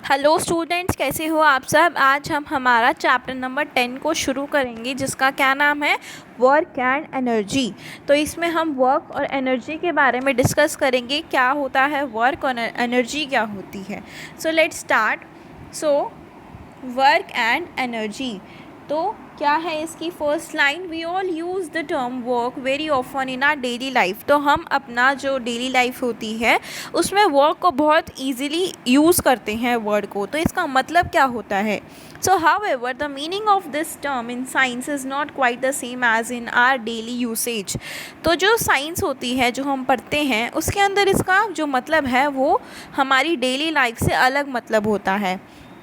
Hello students, कैसे हो आप सब। आज हम हमारा चैप्टर नंबर 10 को शुरू करेंगे, जिसका क्या नाम है, वर्क एंड एनर्जी। तो इसमें हम वर्क और एनर्जी के बारे में डिस्कस करेंगे, क्या होता है वर्क और एनर्जी क्या होती है। So let's start. So work and energy, तो क्या है इसकी first line, we all use the term work very often in our daily life. तो हम अपना जो डेली लाइफ होती है उसमें वर्क को बहुत ईजिली यूज़ करते हैं वर्ड को। तो इसका मतलब क्या होता है। So however the meaning of this term in science is not quite the same as in our daily usage. तो जो साइंस होती है, जो हम पढ़ते हैं, उसके अंदर इसका जो मतलब है वो हमारी डेली लाइफ से अलग मतलब होता है।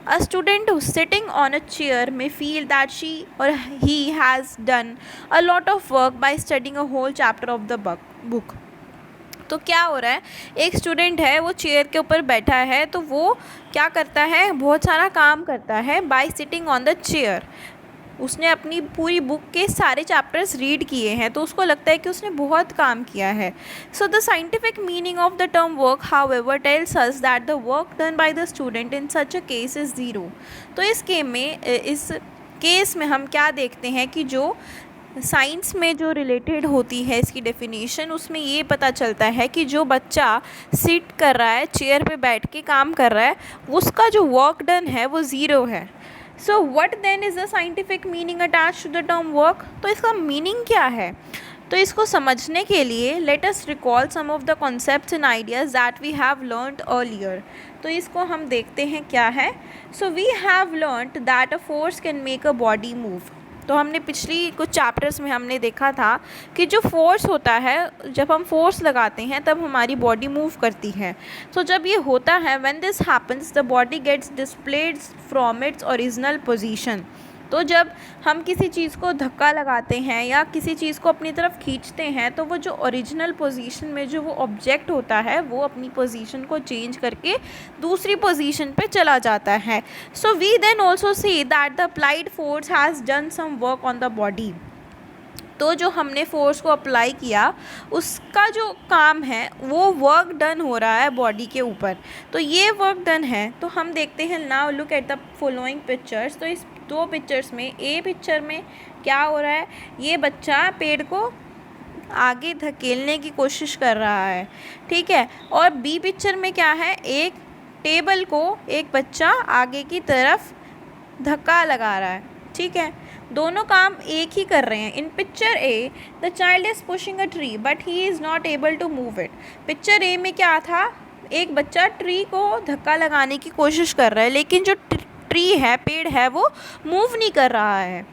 A student who's sitting on a chair may feel that she or he has done a lot of work by studying a whole chapter of the book. तो क्या हो रहा है, एक स्टूडेंट है, वो चेयर के ऊपर बैठा है, तो वो क्या करता है, बहुत सारा काम करता है bye sitting on the chair. उसने अपनी पूरी बुक के सारे चैप्टर्स रीड किए हैं, तो उसको लगता है कि उसने बहुत काम किया है। So the scientific meaning of the term work however tells us that the work done by the student in such a case is zero. तो इस केस में हम क्या देखते हैं कि जो साइंस में जो रिलेटेड होती है इसकी डेफिनेशन, उसमें ये पता चलता है कि जो बच्चा सिट कर रहा है, चेयर पे बैठ के काम कर रहा है, उसका जो वर्क डन है वो ज़ीरो है। So what then is the scientific meaning attach to the term work. तो इसका मीनिंग क्या है, तो इसको समझने के लिए let us recall some of the concepts and ideas that we have learned earlier. तो इसको हम देखते हैं क्या है। So we have learned that a force can make a body move. तो हमने पिछली कुछ चैप्टर्स में हमने देखा था कि जो फोर्स होता है, जब हम फोर्स लगाते हैं तब हमारी बॉडी मूव करती है। सो जब ये होता है, when this happens the body gets displaced from its original position. तो जब हम किसी चीज़ को धक्का लगाते हैं या किसी चीज़ को अपनी तरफ खींचते हैं, तो वो जो ओरिजिनल पोजीशन में जो वो ऑब्जेक्ट होता है, वो अपनी पोजीशन को चेंज करके दूसरी पोजीशन पे चला जाता है। So we then also see that the applied force has done some work on the body. तो जो हमने फोर्स को अप्लाई किया, उसका जो काम है वो वर्क डन हो रहा है बॉडी के ऊपर। तो ये वर्क डन है। तो हम देखते हैं, now look at the following pictures. तो इस दो पिक्चर्स में, ए पिक्चर में क्या हो रहा है, ये बच्चा पेड़ को आगे धकेलने की कोशिश कर रहा है, ठीक है। और बी पिक्चर में क्या है, एक टेबल को एक बच्चा आगे की तरफ धक्का लगा रहा है, ठीक है। दोनों काम एक ही कर रहे हैं। In picture A the child is pushing a tree but he is not able to move it. Picture A में क्या था, एक बच्चा ट्री को धक्का लगाने की कोशिश कर रहा है, लेकिन जो ट्री है, पेड़ है, वो मूव नहीं कर रहा है।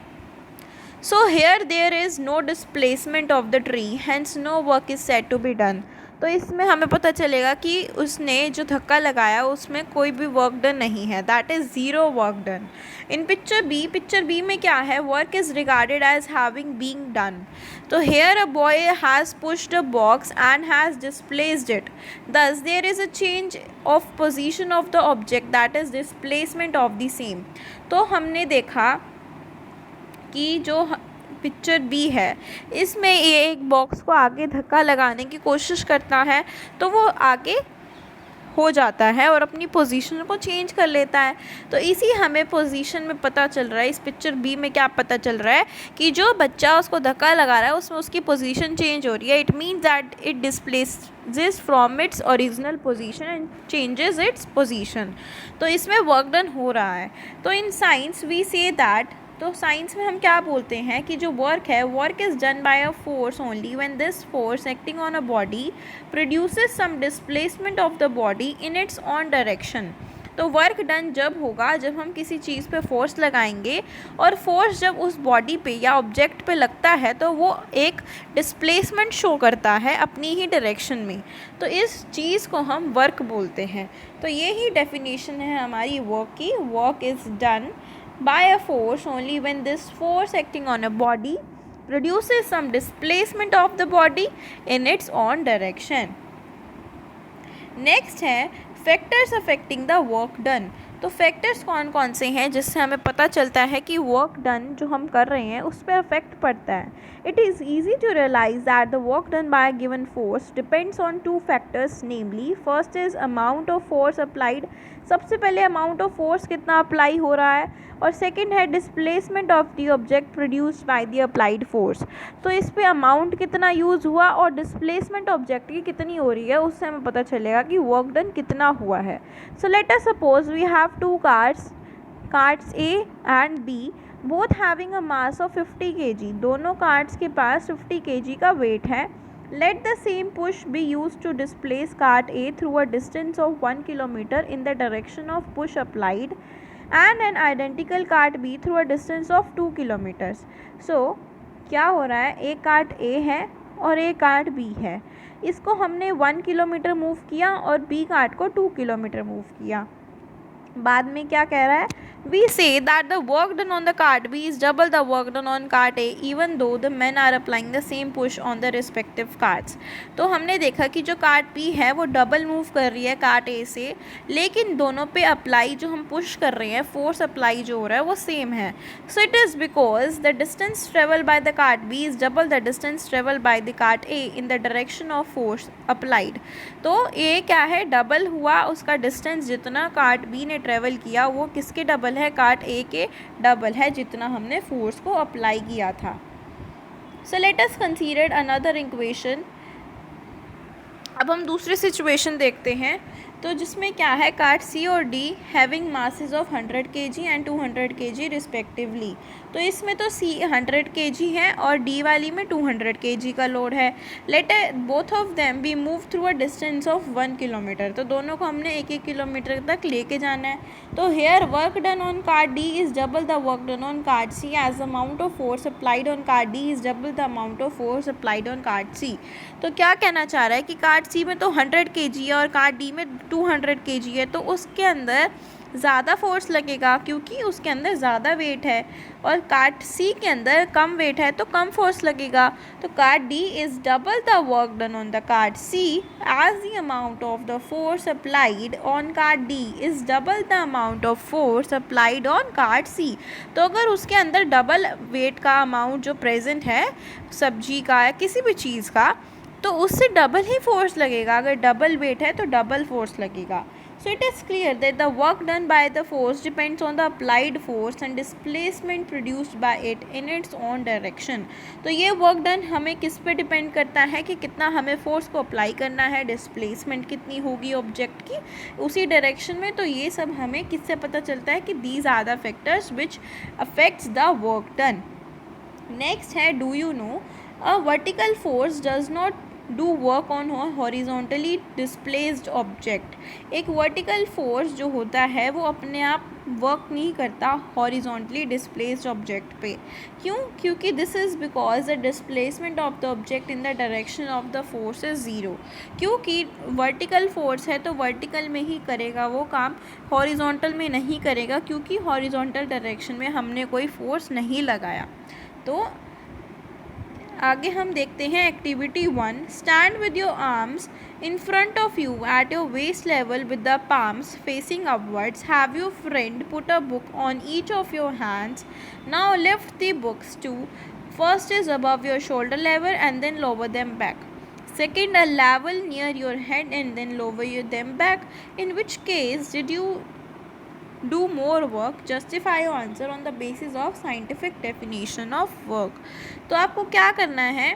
So here there is no displacement of the tree, hence no work is said to be done. तो इसमें हमें पता चलेगा कि उसने जो धक्का लगाया उसमें कोई भी वर्क डन नहीं है, that is zero work done. In picture B में क्या है, work is regarded as having being done. तो here a boy has pushed a box and has displaced it, thus there is a change of position of the object, that is displacement of the same. तो हमने देखा कि जो picture B है, इसमें ये एक बॉक्स को आगे धक्का लगाने की कोशिश करता है, तो वो आगे हो जाता है और अपनी पोजीशन को चेंज कर लेता है। तो इसी हमें पोजीशन में पता चल रहा है, इस पिक्चर बी में क्या पता चल रहा है कि जो बच्चा उसको धक्का लगा रहा है उसमें उसकी पोजीशन चेंज हो रही है। It means that it displaces from its original position and changes its position. तो इसमें वर्क डन हो रहा है। तो in science we say that, तो साइंस में हम क्या बोलते हैं कि जो वर्क है, work is done by a force only when this force acting on a body produces some displacement of the body in its own direction. तो वर्क डन जब होगा जब हम किसी चीज़ पे फोर्स लगाएंगे, और फोर्स जब उस बॉडी पे या ऑब्जेक्ट पे लगता है तो वो एक डिस्प्लेसमेंट शो करता है अपनी ही डायरेक्शन में। तो इस चीज़ को हम वर्क बोलते हैं। तो ये ही डेफिनेशन है हमारी वर्क की। Work is done by a force only when this force acting on a body produces some displacement of the body in its own direction. Next है factors affecting the work done। तो factors कौन कौन से हैं जिससे हमें पता चलता है कि वर्क डन जो हम कर रहे हैं उस पर अफेक्ट पड़ता है। It is easy to realize that the work done by given force depends on two factors, namely first is amount of force applied, सबसे पहले अमाउंट ऑफ फोर्स कितना अप्लाई हो रहा है, और सेकंड है displacement of the object produced by the applied force. तो इस पे अमाउंट कितना यूज़ हुआ और डिस्प्लेसमेंट ऑब्जेक्ट की कितनी हो रही है, उससे हमें पता चलेगा कि वर्क डन कितना हुआ है। So let us suppose we have two carts A and B both having a mass of 50 kg। दोनों कार्ड्स के पास 50 kg का वेट है। Let the same push be used to displace cart A through a distance of 1 kilometer in the direction of push applied and an identical cart B through a distance of 2 kilometers. So क्या हो रहा है, एक cart A है और एक cart B है। इसको हमने 1 किलोमीटर मूव किया और B कार्ट को 2 किलोमीटर मूव किया। बाद में क्या कह रहा है, we say that the work done on the cart B is double the work done on cart A even though the men are applying the same push on the respective carts। तो हमने देखा कि जो cart B है वो double move कर रही है कार्ट A से, लेकिन दोनों पे अप्लाई जो हम पुश कर रहे हैं, फोर्स अप्लाई जो हो रहा है वो सेम है। सो it is because the distance travel by the cart B is double the distance travel by the cart A in the direction of force applied. तो A क्या है, डबल हुआ, उसका डिस्टेंस जितना कार्ट B ने travel किया वो किसके डबल है, कार्ट A के डबल है, जितना हमने फोर्स को अप्लाई किया था। सो let us consider another equation. अब हम दूसरी सिचुएशन देखते हैं, तो जिसमें क्या है, कार्ट C और D having masses of 100 kg and 200 kg respectively. तो इसमें तो C 100 kg है और D वाली में 200 kg का लोड है। Let both of them be move through a distance of 1 kilometre. तो दोनों को हमने 1-1 किलोमीटर तक लेके जाना है। तो here work done on cart D is double the work done on cart C as amount of force applied on cart D is double the amount of force applied on cart C। तो क्या कहना चाह रहा है कि cart C में तो 100 kg है और कार्ट D में 200 kg है, तो उसके अंदर ज़्यादा फोर्स लगेगा क्योंकि उसके अंदर ज़्यादा वेट है, और कार्ट C के अंदर कम वेट है तो कम फोर्स लगेगा। तो cart D is double the work done on the cart C as the amount of the force applied on cart D is double the amount of force applied on cart C। तो अगर उसके अंदर double weight का amount जो present है सब्जी का या किसी भी चीज़ का, तो उससे डबल ही फोर्स लगेगा। अगर डबल वेट है तो डबल फोर्स लगेगा। सो it is clear that the work done by the force depends on the applied force and displacement produced by it in its own direction. तो ये वर्क डन हमें किस पे डिपेंड करता है कि कितना हमें फोर्स को अप्लाई करना है, डिस्प्लेसमेंट कितनी होगी ऑब्जेक्ट की उसी डायरेक्शन में। तो ये सब हमें किससे पता चलता है कि these are the factors which affects the work done. Next है, do you know a vertical force does not do work on horizontally displaced object. एक वर्टिकल फोर्स जो होता है वो अपने आप वर्क नहीं करता हॉरिजॉन्टली डिस्प्लेस्ड ऑब्जेक्ट पे। क्यों? क्योंकि this is because the displacement of the object in the direction of the force is zero. क्योंकि वर्टिकल फोर्स है तो वर्टिकल में ही करेगा वो काम, हॉरिजॉन्टल में नहीं करेगा, क्योंकि हॉरिजॉन्टल डायरेक्शन में हमने कोई फोर्स नहीं लगाया। तो आगे हम देखते हैं activity 1। Stand with your arms in front of you at your waist level with the palms facing upwards. Have your friend put a book on each of your hands. Now lift the books to first is above your shoulder level and then lower them back. Second, a level near your head and then lower them back. In which case did you do more work? Justify your answer on the basis of scientific definition of work। तो आपको क्या करना है,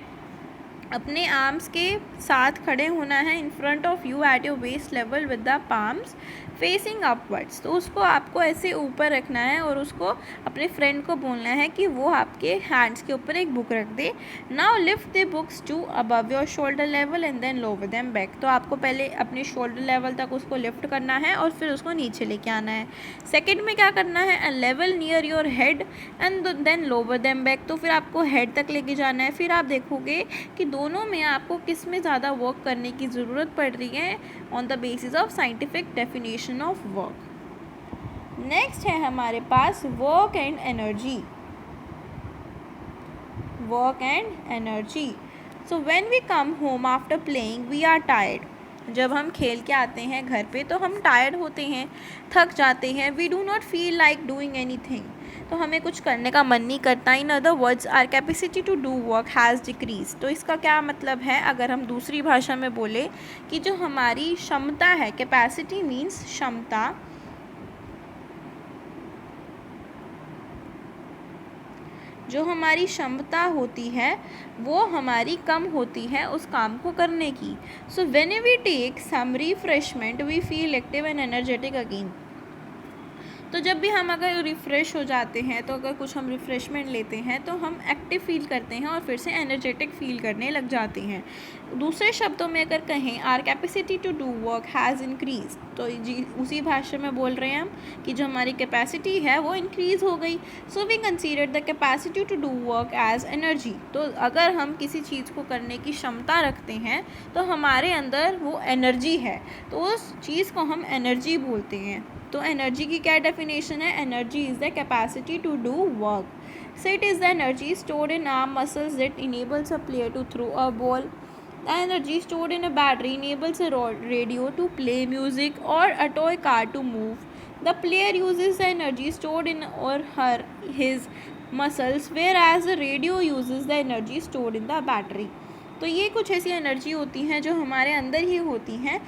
अपने arms के साथ खड़े होना है in front of you at your waist level with the palms facing upwards. तो उसको आपको ऐसे ऊपर रखना है और उसको अपने फ्रेंड को बोलना है कि वो आपके हैंड्स के ऊपर एक बुक रख दे। Now lift the books to above your shoulder level and then lower them back. तो आपको पहले अपने शोल्डर लेवल तक उसको लिफ्ट करना है और फिर उसको नीचे लेके आना है। सेकेंड में क्या करना है, a level near your head and then lower them back. तो फिर आपको हेड तक लेके जाना है। फिर आप देखोगे कि दोनों में आपको किस में ज़्यादा वर्क करने की ज़रूरत पड़ रही है on the basis of scientific definition of work. Next है हमारे पास work and energy. Work and energy. So when we come home after playing we are tired. जब हम खेल के आते हैं घर पे तो हम टायर्ड होते हैं, थक जाते हैं। We do not feel like doing anything. तो हमें कुछ करने का मन नहीं करता। In other words our capacity to do work has decrease. तो इसका क्या मतलब है, अगर हम दूसरी भाषा में बोले कि जो हमारी क्षमता है, कैपेसिटी मीन्स क्षमता, जो हमारी क्षमता होती है वो हमारी कम होती है उस काम को करने की। So when we take some refreshment we feel active and energetic again. तो जब भी हम अगर रिफ़्रेश हो जाते हैं, तो अगर कुछ हम रिफ़्रेशमेंट लेते हैं तो हम एक्टिव फील करते हैं और फिर से एनर्जेटिक फील करने लग जाते हैं। दूसरे शब्दों में अगर कहें, our capacity to do work has increase, तो जी उसी भाषा में बोल रहे हैं हम कि जो हमारी कैपेसिटी है वो इंक्रीज़ हो गई। So we consider the capacity to do work as energy. तो अगर हम किसी चीज़ को करने की क्षमता रखते हैं तो हमारे अंदर वो एनर्जी है, तो उस चीज़ को हम एनर्जी बोलते हैं। तो एनर्जी की क्या डेफिनेशन है? Energy is the capacity to do work. So it is the energy stored in arm muscles that enables a player to throw a ball. The energy stored in a battery enables a radio to play music or a toy car to move. The player uses the energy stored in or his muscles, whereas the radio uses the energy stored in the battery. तो ये कुछ ऐसी energy होती हैं जो हमारे अंदर ही होती हैं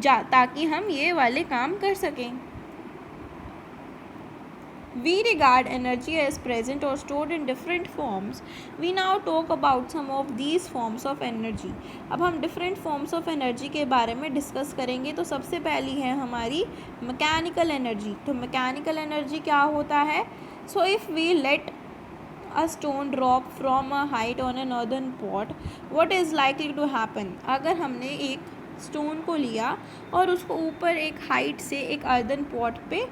ताकि हम ये वाले काम कर सकें। We regard energy as present or stored in different forms. We now talk about some of these forms of energy. अब हम different forms of energy के बारे में डिस्कस करेंगे। तो सबसे पहली है हमारी मैकेनिकल एनर्जी। तो मैकेनिकल एनर्जी क्या होता है? So if we let a stone drop from a height on an earthen pot, what is likely to happen? अगर हमने एक स्टोन को लिया और उसको ऊपर एक हाइट से एक अर्दन पॉट पे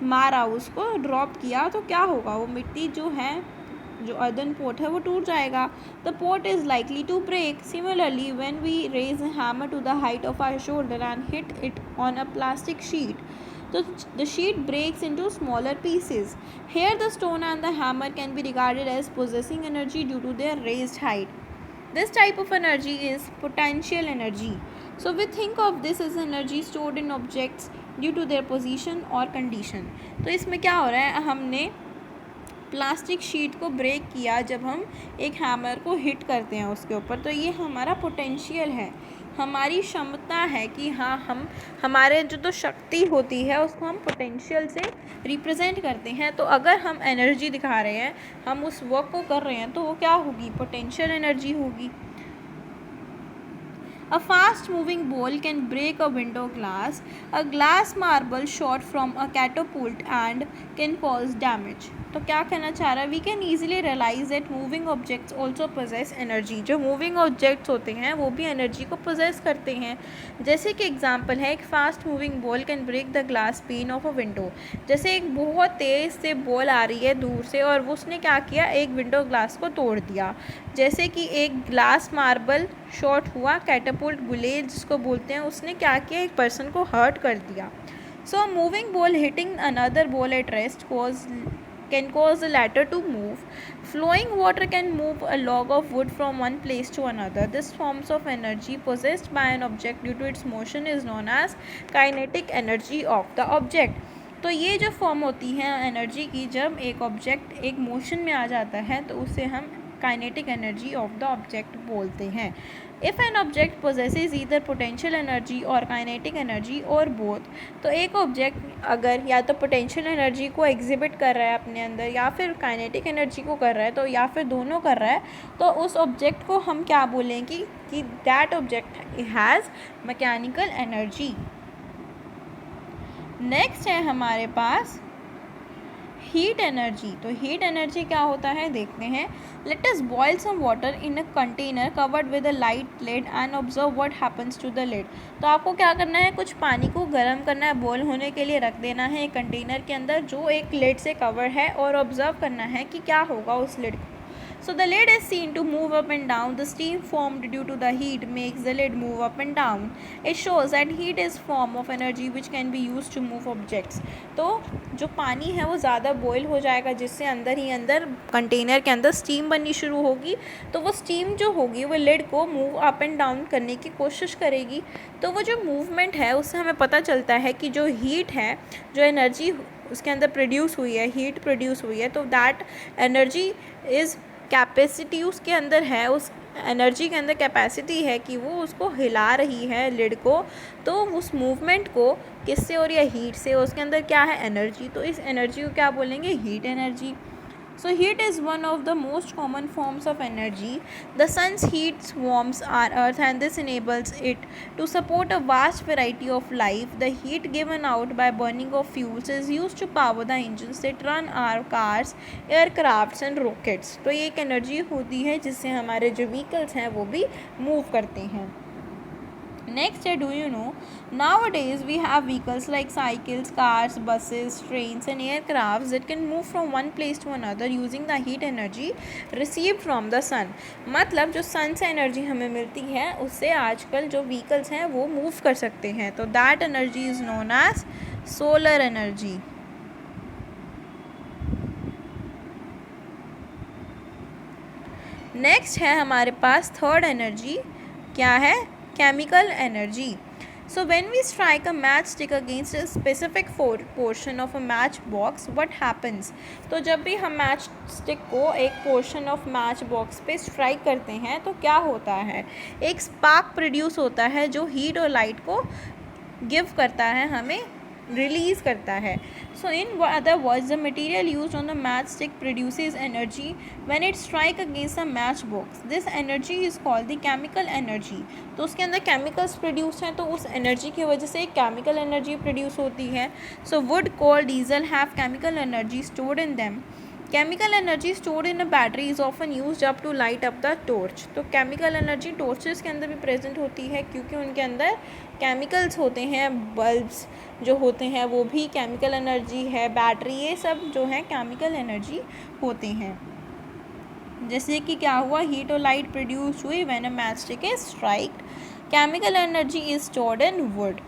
मारा, उसको ड्रॉप किया, तो क्या होगा? वो मिट्टी जो है, जो अर्दन पोट है, वो टूट जाएगा। The pot is likely to break. Similarly when we raise a hammer to the height of our shoulder and hit it on a plastic sheet, तो the sheet breaks into smaller pieces. Here the stone and the hammer can be regarded as possessing energy due to their raised height. This type of energy is potential energy. So we think of this as energy stored in objects due to their position or condition. तो इसमें क्या हो रहा है? हमने plastic sheet को break किया जब हम एक हैमर को हिट करते हैं उसके ऊपर, तो ये हमारा पोटेंशियल है, हमारी क्षमता है कि हाँ, हम हमारे जो तो शक्ति होती है उसको हम पोटेंशियल से रिप्रेजेंट करते हैं। तो अगर हम एनर्जी दिखा रहे हैं, हम उस वर्क को कर रहे हैं, तो वो क्या होगी? पोटेंशियल एनर्जी होगी। A fast moving ball can break a window glass. A glass marble shot from a catapult and can cause damage. तो क्या कहना चाह रहा है? We can easily realise that moving objects also possess energy. जो moving objects होते हैं वो भी एनर्जी को पोजेस करते हैं। जैसे कि एग्जांपल है, एक fast moving ball can break the glass pane of a window. जैसे एक बहुत तेज़ से बॉल आ रही है दूर से और उसने क्या किया? एक विंडो ग्लास को तोड़ दिया। जैसे कि एक ग्लास मार्बल शॉट हुआ, कैटापुल्ट गुलेज जिसको बोलते हैं, उसने क्या किया? एक पर्सन को हर्ट कर दिया। So moving ball hitting another ball at rest can cause the latter to move. Flowing water can move a log of wood from one place to another. This forms of energy possessed by an object due to its motion is known as kinetic energy of the object. तो ये जो form होती है energy की, जब एक object एक motion में आ जाता है तो उसे हम kinetic energy of the object बोलते हैं। If an object possesses either potential energy और काइनेटिक एनर्जी और बोथ, तो एक ऑब्जेक्ट अगर या तो पोटेंशियल एनर्जी को एग्जिबिट कर रहा है अपने अंदर या फिर काइनेटिक एनर्जी को कर रहा है, तो या फिर दोनों कर रहा है, तो उस ऑब्जेक्ट को हम क्या बोलेंगे कि that object has mechanical energy. Next है हमारे पास हीट एनर्जी। तो हीट एनर्जी क्या होता है देखते हैं। Let us boil some water in a container covered with a light lid and observe what happens to the lid. तो आपको क्या करना है? कुछ पानी को गर्म करना है, बॉयल होने के लिए रख देना है एक कंटेनर के अंदर जो एक लिड से कवर है, और ऑब्जर्व करना है कि क्या होगा उस लिड को। So the lid is seen to move up and down. The steam formed due to the heat makes the lid move up and down. It shows that heat is form of energy which can be used to move objects. तो जो पानी है वो ज़्यादा boil हो जाएगा, जिससे अंदर ही अंदर कंटेनर के अंदर स्टीम बननी शुरू होगी। तो वो स्टीम जो होगी वो लिड को मूव अप एंड डाउन करने की कोशिश करेगी। तो वो जो मूवमेंट है उससे हमें पता चलता है कि जो हीट है, जो एनर्जी उसके अंदर प्रोड्यूस हुई है, हीट प्रोड्यूस हुई है, तो दैट एनर्जी इज़ कैपेसिटी उसके अंदर है, उस एनर्जी के अंदर कैपेसिटी है कि वो उसको हिला रही है लिड को। तो उस मूवमेंट को किससे हो रही है? हीट से। उसके अंदर क्या है? एनर्जी। तो इस एनर्जी को क्या बोलेंगे? Heat energy. So heat is one of the most common forms of energy. The sun's heat warms our earth and this enables it to support a vast variety of life. The heat given out by burning of fuels is used to power the engines that run our cars, aircrafts and rockets. तो ये एक energy होती है जिससे हमारे जो vehicles हैं वो भी मूव करते हैं. Next, do you know, nowadays we have vehicles like cycles, cars, buses, trains and aircrafts that can move from one place to another using the heat energy received from the sun. मतलब जो सन से energy हमें मिलती है उससे आजकल जो vehicles हैं वो मूव कर सकते हैं. तो that energy is known as solar energy. Next है हमारे पास थर्ड एनर्जी. क्या है? Chemical energy. So when we strike a matchstick against a specific portion of a matchbox, what happens? तो जब भी हम मैच स्टिक को एक पोर्शन ऑफ मैच बॉक्स पे स्ट्राइक करते हैं तो क्या होता है? एक स्पार्क प्रोड्यूस होता है जो हीट और लाइट को गिव करता है, हमें रिलीज़ करता है. So in other words, the material used on the matchstick produces energy when it strike against the matchbox. This energy is called the chemical energy. तो उसके अंदर chemicals produce हैं तो उस energy की वजह से एक chemical energy produce होती है. So wood, coal, diesel have chemical energy stored in them. Chemical energy stored in a battery is often used up to light up the torch. तो chemical energy torches के अंदर भी present होती है क्योंकि उनके अंदर chemicals होते हैं. bulbs जो होते हैं वो भी chemical energy है. बैटरी ये सब जो है chemical energy होते हैं. जैसे कि क्या हुआ, हीट और लाइट प्रोड्यूस हुई when a matchstick is स्ट्राइक्ड. Chemical energy is stored in would.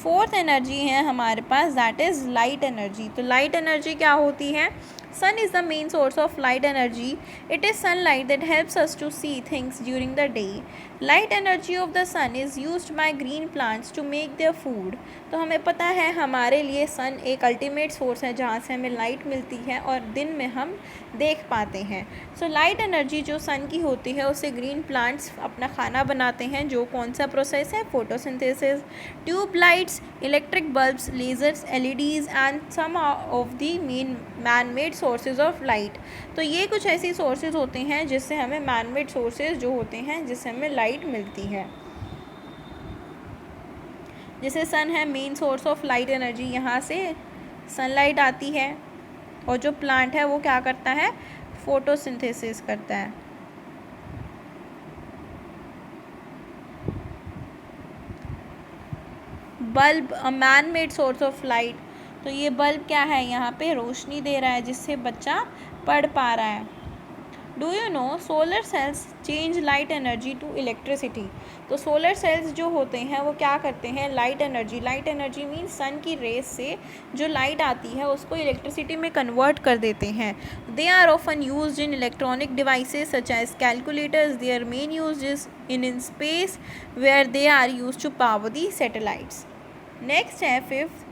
Fourth energy है हमारे पास, दैट इज़ लाइट एनर्जी. तो लाइट एनर्जी क्या होती है? Sun is the main source of light energy. It is sunlight that helps us to see things during the day. Light energy of the sun is used by green plants to make their food. तो हमें पता है हमारे लिए सन एक ultimate source है जहाँ से हमें लाइट मिलती है और दिन में हम देख पाते हैं. सो लाइट एनर्जी जो सन की होती है उससे ग्रीन प्लांट्स अपना खाना बनाते हैं. जो कौन सा प्रोसेस है? Photosynthesis. Tube lights, electric bulbs, lasers, LEDs and some of the main man made sources of light. तो ये कुछ ऐसी सोर्सेज होते हैं जिससे हमें मैन मेड सोर्सेज जो होते हैं जिससे हमें लाइट मिलती है. जैसे सन है main source of light energy, यहाँ से सनलाइट आती है और जो प्लांट है वो क्या करता है? फोटोसिंथेसिस करता है. Bulb a man made source of light. तो ये बल्ब क्या है? यहाँ पे रोशनी दे रहा है जिससे बच्चा पढ़ पा रहा है. Do you know solar cells change light energy to electricity. तो सोलर सेल्स जो होते हैं वो क्या करते हैं? लाइट एनर्जी मीन्स सन की रेस से जो लाइट आती है उसको इलेक्ट्रिसिटी में कन्वर्ट कर देते हैं. They are often used in electronic devices such as calculators. Their main use is in space where they are use to power the satellites. Next है fifth,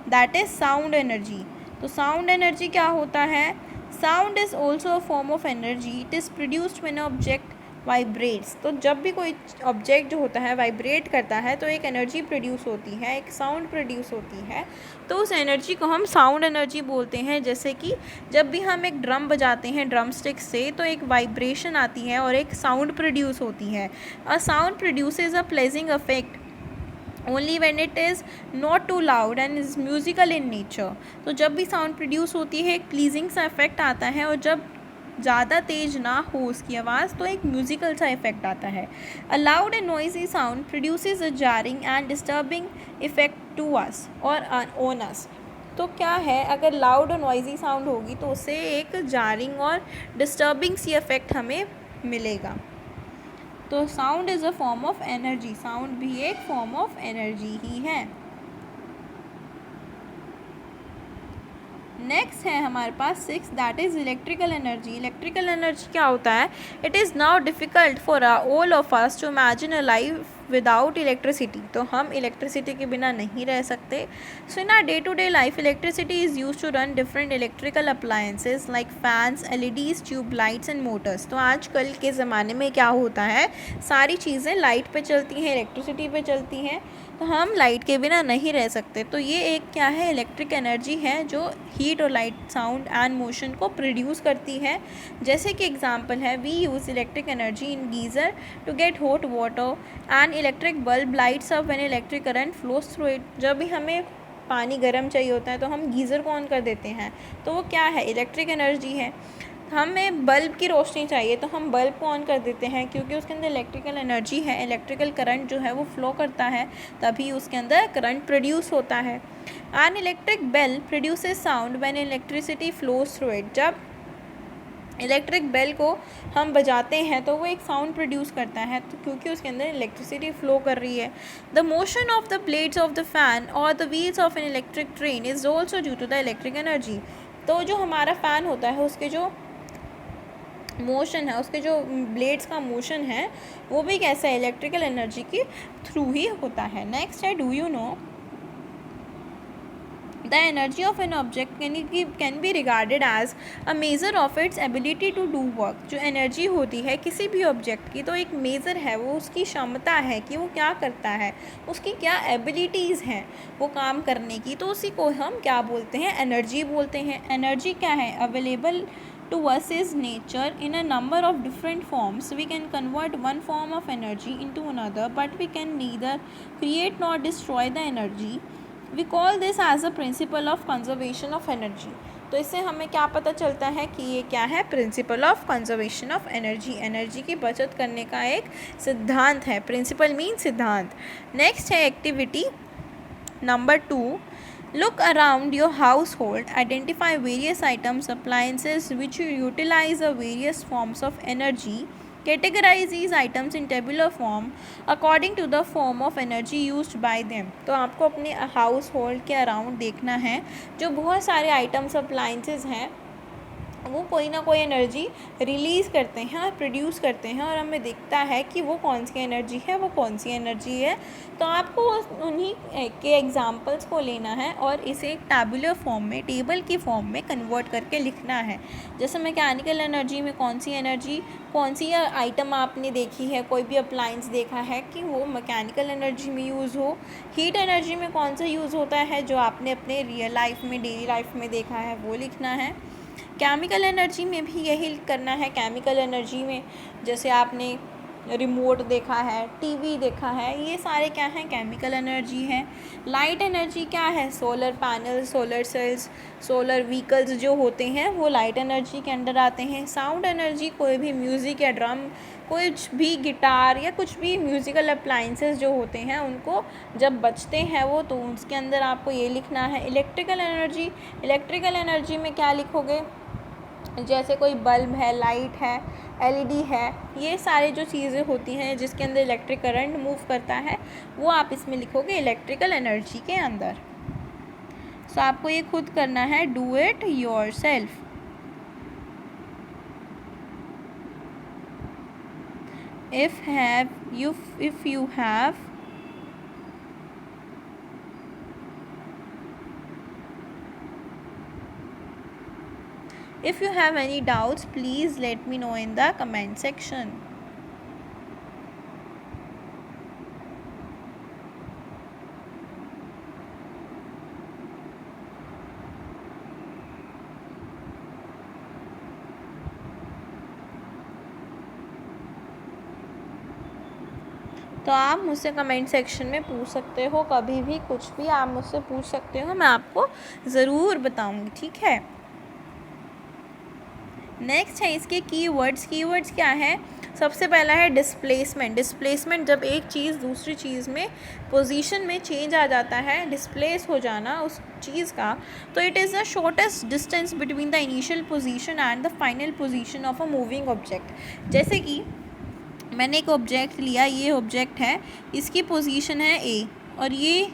that is sound energy. तो sound energy क्या होता है? Sound is also a form of energy. It is produced when object vibrates. तो जब भी कोई object जो होता है वाइब्रेट करता है तो एक एनर्जी प्रोड्यूस होती है, एक साउंड प्रोड्यूस होती है. तो उस एनर्जी को हम साउंड एनर्जी बोलते हैं. जैसे कि जब भी हम एक ड्रम बजाते हैं ड्रम स्टिक से तो एक वाइब्रेशन आती है और एक साउंड प्रोड्यूस होती है. A sound produces a pledging effect only when it is not too loud and is musical in nature. तो जब भी साउंड प्रोड्यूस होती है एक प्लीजिंग सा इफेक्ट आता है और जब ज़्यादा तेज ना हो उसकी आवाज़ तो एक म्यूज़िकल सा इफेक्ट आता है. A loud and noisy sound produces a jarring and disturbing effect to us और ऑन अस. तो क्या है, अगर लाउड और नॉइजी साउंड होगी तो उससे एक जारिंग और डिस्टर्बिंग सी इफेक्ट हमें मिलेगा. तो sound is a form of energy. Sound भी एक फॉर्म ऑफ एनर्जी ही है. नेक्स्ट है हमारे पास six, that is electrical energy. Electrical energy क्या होता है? It is now difficult for all of us to imagine a life without electricity. तो हम इलेक्ट्रिसिटी के बिना नहीं रह सकते. So in our day to day life electricity is use to run different electrical appliances like fans, LEDs, tube lights and motors. तो आजकल के ज़माने में क्या होता है, सारी चीज़ें लाइट पे चलती हैं, इलेक्ट्रिसिटी पे चलती हैं. तो हम लाइट के बिना नहीं रह सकते। तो ये एक क्या है, इलेक्ट्रिक एनर्जी है जो हीट और लाइट, साउंड एंड मोशन को प्रोड्यूस करती है। जैसे कि एग्जांपल है, we use electric energy in geyser to get hot water and electric bulb lights up when electric current flows through it. जब भी हमें पानी गर्म चाहिए होता है तो हम गीज़र को ऑन कर देते हैं, तो वो क्या है, इलेक्ट्रिक एनर्जी है। हमें बल्ब की रोशनी चाहिए तो हम बल्ब को ऑन कर देते हैं, क्योंकि उसके अंदर इलेक्ट्रिकल एनर्जी है, इलेक्ट्रिकल करंट जो है वो फ्लो करता है, तभी उसके अंदर करंट प्रोड्यूस होता है। An electric bell produces sound when electricity flows through it. जब इलेक्ट्रिक बेल को हम बजाते हैं तो वो एक साउंड प्रोड्यूस करता है, तो क्योंकि उसके अंदर इलेक्ट्रिसिटी फ्लो कर रही है। The motion of the blades of the fan और the wheels of an electric train is also due to the electric energy. तो जो हमारा फ़ैन होता है उसके जो मोशन है, उसके जो ब्लेड्स का मोशन है, वो भी कैसा है, इलेक्ट्रिकल एनर्जी के थ्रू ही होता है। नेक्स्ट है, do you know the energy of an object can be regarded as a measure of its ability to do work. जो एनर्जी होती है किसी भी ऑब्जेक्ट की, तो एक मेज़र है, वो उसकी क्षमता है कि वो क्या करता है, उसकी क्या एबिलिटीज़ हैं वो काम करने की, तो उसी को हम क्या बोलते हैं, एनर्जी बोलते हैं। एनर्जी क्या है, available to us is nature in a number of different forms. We can convert one form of energy into another, but we can neither create nor destroy the energy. We call this as a principle of conservation of energy. तो इससे हमें क्या पता चलता है कि ये क्या है, principle of conservation of energy, energy की बचत करने का एक सिद्धांत है। प्रिंसिपल मीन सिद्धांत। नेक्स्ट है activity number 2, look around your household, identify various items, appliances which you utilize various forms of energy, categorize these items in tabular form according to the form of energy used by them। तो आपको अपने house hold के around देखना है, जो बहुत सारे items, appliances हैं, वो कोई ना कोई एनर्जी रिलीज़ करते हैं और प्रोड्यूस करते हैं, और हमें दिखता है कि वो कौन सी एनर्जी है, वो कौन सी एनर्जी है। तो आपको उन्हीं के एग्जांपल्स को लेना है और इसे एक टैबुलर फॉर्म में, टेबल की फॉर्म में कन्वर्ट करके लिखना है। जैसे मैकेनिकल एनर्जी में कौन सी एनर्जी, कौन सी आइटम आपने देखी है, कोई भी अप्लाइंस देखा है कि वो मैकेनिकल एनर्जी में यूज़ हो। हीट एनर्जी में कौन सा यूज़ होता है, जो आपने अपने रियल लाइफ में, डेली लाइफ में देखा है, वो लिखना है। केमिकल एनर्जी में भी यही करना है। केमिकल एनर्जी में जैसे आपने रिमोट देखा है, टीवी देखा है, ये सारे क्या हैं, केमिकल एनर्जी हैं। लाइट एनर्जी क्या है, solar panel, solar cells, solar vehicles जो होते हैं वो लाइट एनर्जी के अंडर आते हैं। साउंड एनर्जी कोई भी म्यूज़िक या ड्रम, कुछ भी गिटार या कुछ भी म्यूज़िकल अप्लाइंसेस जो होते हैं, उनको जब बजते हैं वो, तो उसके अंदर आपको ये लिखना है। इलेक्ट्रिकल एनर्जी, इलेक्ट्रिकल एनर्जी में क्या लिखोगे, जैसे कोई बल्ब है, लाइट है, एलईडी है, ये सारे जो चीज़ें होती हैं जिसके अंदर इलेक्ट्रिक करंट मूव करता है, वो आप इसमें लिखोगे इलेक्ट्रिकल एनर्जी के अंदर। सो आपको ये खुद करना है, do it yourself. if you have If you have any doubts, please let me know in the comment section. तो आप मुझसे कमेंट सेक्शन में पूछ सकते हो, कभी भी कुछ भी आप मुझसे पूछ सकते हो, मैं आपको ज़रूर बताऊंगी, ठीक है। नेक्स्ट है इसके कीवर्ड्स। कीवर्ड्स क्या है, सबसे पहला है डिस्प्लेसमेंट। डिस्प्लेसमेंट जब एक चीज़ दूसरी चीज़ में पोजीशन में चेंज आ जाता है, डिस्प्लेस हो जाना उस चीज़ का, तो it is the shortest distance between the initial position and the final position of a moving object. जैसे कि मैंने एक ऑब्जेक्ट लिया, ये ऑब्जेक्ट है, इसकी पोजीशन है ए, और ये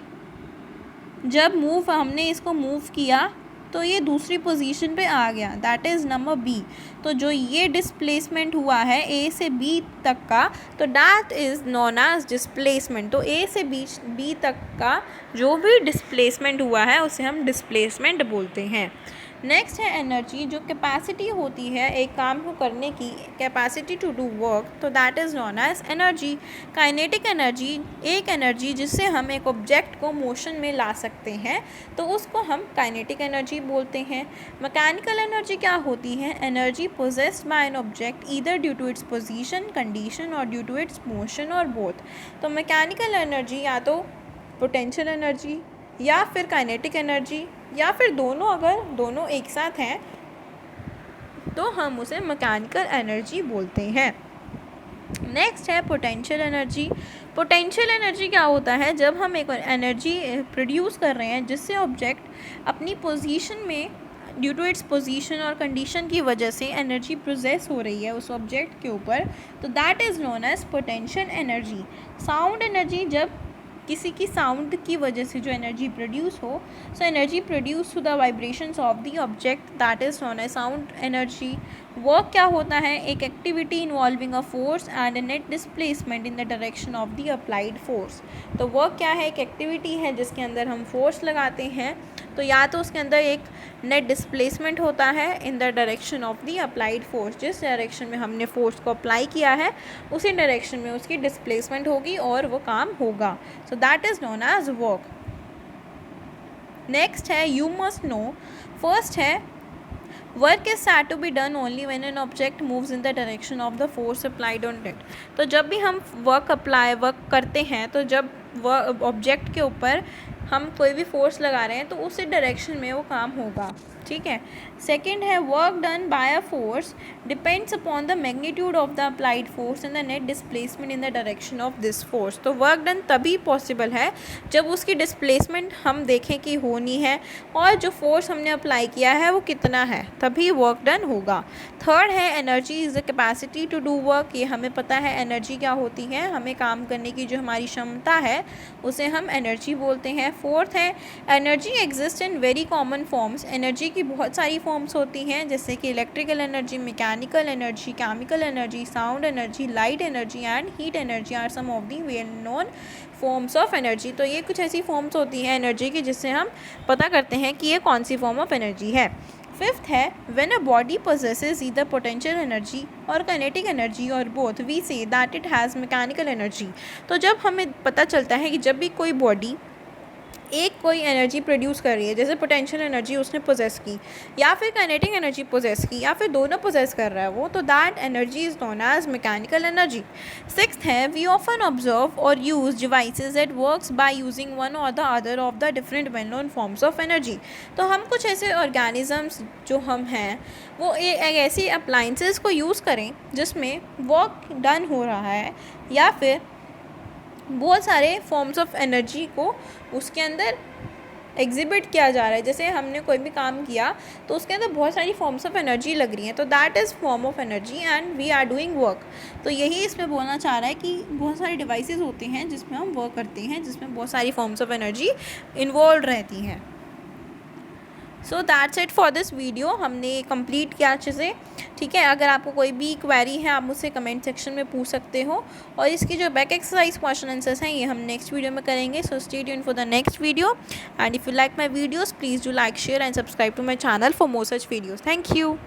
जब हमने इसको मूव किया तो ये दूसरी पोजीशन पे आ गया, दैट इज़ नंबर बी। तो जो ये डिस्प्लेसमेंट हुआ है ए से बी तक का, तो that is known as displacement. तो ए से बी तक का जो भी डिस्प्लेसमेंट हुआ है उसे हम डिस्प्लेसमेंट बोलते हैं। नेक्स्ट है एनर्जी, जो कैपेसिटी होती है एक काम को करने की, कैपेसिटी टू डू वर्क, तो that is known as energy. Kinetic energy, एक एनर्जी जिससे हम एक ऑब्जेक्ट को मोशन में ला सकते हैं, तो उसको हम काइनेटिक एनर्जी बोलते हैं। मैकेनिकल एनर्जी क्या होती है? Energy possessed by an object either due to its position, condition और ड्यू टू इट्स मोशन और बोथ। तो मैकेनिकल एनर्जी या तो पोटेंशियल एनर्जी या फिर काइनेटिक एनर्जी या फिर दोनों, अगर दोनों एक साथ हैं तो हम उसे मैकेनिकल एनर्जी बोलते हैं। नेक्स्ट है पोटेंशियल एनर्जी। पोटेंशियल एनर्जी क्या होता है? जब हम एक एनर्जी प्रोड्यूस कर रहे हैं जिससे ऑब्जेक्ट अपनी पोजीशन में ड्यू टू इट्स पोजीशन और कंडीशन की वजह से एनर्जी प्रोसेस हो रही है उस ऑब्जेक्ट के ऊपर, तो that is known as potential energy. Sound energy, जब किसी की साउंड की वजह से जो एनर्जी प्रोड्यूस हो, so energy produce to the vibrations of the object, that is known as sound energy. Work क्या होता है? एक activity involving a force and a net displacement in the direction of the applied force. तो work क्या है? एक activity है जिसके अंदर हम फोर्स लगाते हैं, तो या तो उसके अंदर एक नेट डिस्प्लेसमेंट होता है इन the direction of the applied force, जिस डायरेक्शन में हमने फोर्स को अप्लाई किया है उसी डायरेक्शन में उसकी डिस्प्लेसमेंट होगी और वो काम होगा, so that is known as work. Next है यू मस्ट नो। फर्स्ट है work is said to be done only when an object moves in the direction of the force applied on it. तो जब भी हम work करते हैं, तो जब ऑब्जेक्ट के ऊपर हम कोई भी फोर्स लगा रहे हैं तो उसी डायरेक्शन में वो काम होगा, ठीक है। सेकेंड है work done by a force depends upon the magnitude of the applied force and the net displacement in the direction of this force. तो वर्क डन तभी पॉसिबल है जब उसकी डिस्प्लेसमेंट हम देखें कि होनी है और जो फोर्स हमने अप्लाई किया है वो कितना है, तभी वर्क डन होगा। थर्ड है energy is the capacity to do work. ये हमें पता है एनर्जी क्या होती है, हमें काम करने की जो हमारी क्षमता है उसे हम एनर्जी बोलते हैं। फोर्थ है energy exist in very common forms. Energy की बहुत सारी फॉर्म्स होती हैं, जैसे कि electrical energy, mechanical energy, chemical energy, sound energy, light energy and heat energy are some of the well known forms of energy. तो ये कुछ ऐसी फॉर्म्स होती हैं एनर्जी की जिससे हम पता करते हैं कि ये कौन सी फॉर्म ऑफ एनर्जी है। फिफ्थ है when a body possesses either potential energy और kinetic energy और both we say that it has mechanical energy। तो जब हमें पता चलता है कि जब भी कोई बॉडी एक कोई एनर्जी प्रोड्यूस कर रही है, जैसे पोटेंशियल एनर्जी उसने पोजेस की या फिर काइनेटिक एनर्जी पोजेस की या फिर दोनों पोजेस कर रहा है वो, तो that energy is known as mechanical energy. Sixth है वी ऑफन ऑब्जर्व और use devices that works by using one or the other of the different well known forms of energy. तो हम कुछ ऐसे ऑर्गेनिजम्स जो हम हैं वो एक ऐसी अप्लाइंसेस को यूज़ करें जिसमें वर्क डन हो रहा है या फिर बहुत सारे फॉर्म्स ऑफ एनर्जी को उसके अंदर एग्जिबिट किया जा रहा है। जैसे हमने कोई भी काम किया तो उसके अंदर बहुत सारी फॉर्म्स ऑफ एनर्जी लग रही हैं, तो that is form of energy and we are doing work. तो यही इसमें बोलना चाह रहा है कि बहुत सारे डिवाइसेस होते हैं जिसमें हम वर्क करते हैं, जिसमें बहुत सारी फॉर्म्स ऑफ एनर्जी इन्वॉल्व रहती हैं। So that's it for this video. हमने कंप्लीट किया अच्छे से, ठीक है। अगर आपको कोई भी क्वेरी है आप मुझसे कमेंट सेक्शन में पूछ सकते हो और इसकी जो बैक एक्सरसाइज क्वेश्चन आंसर्स हैं ये हम नेक्स्ट वीडियो में करेंगे। So stay tuned for the next video and if you like my videos please do like share and subscribe to my channel for more such videos. Thank you.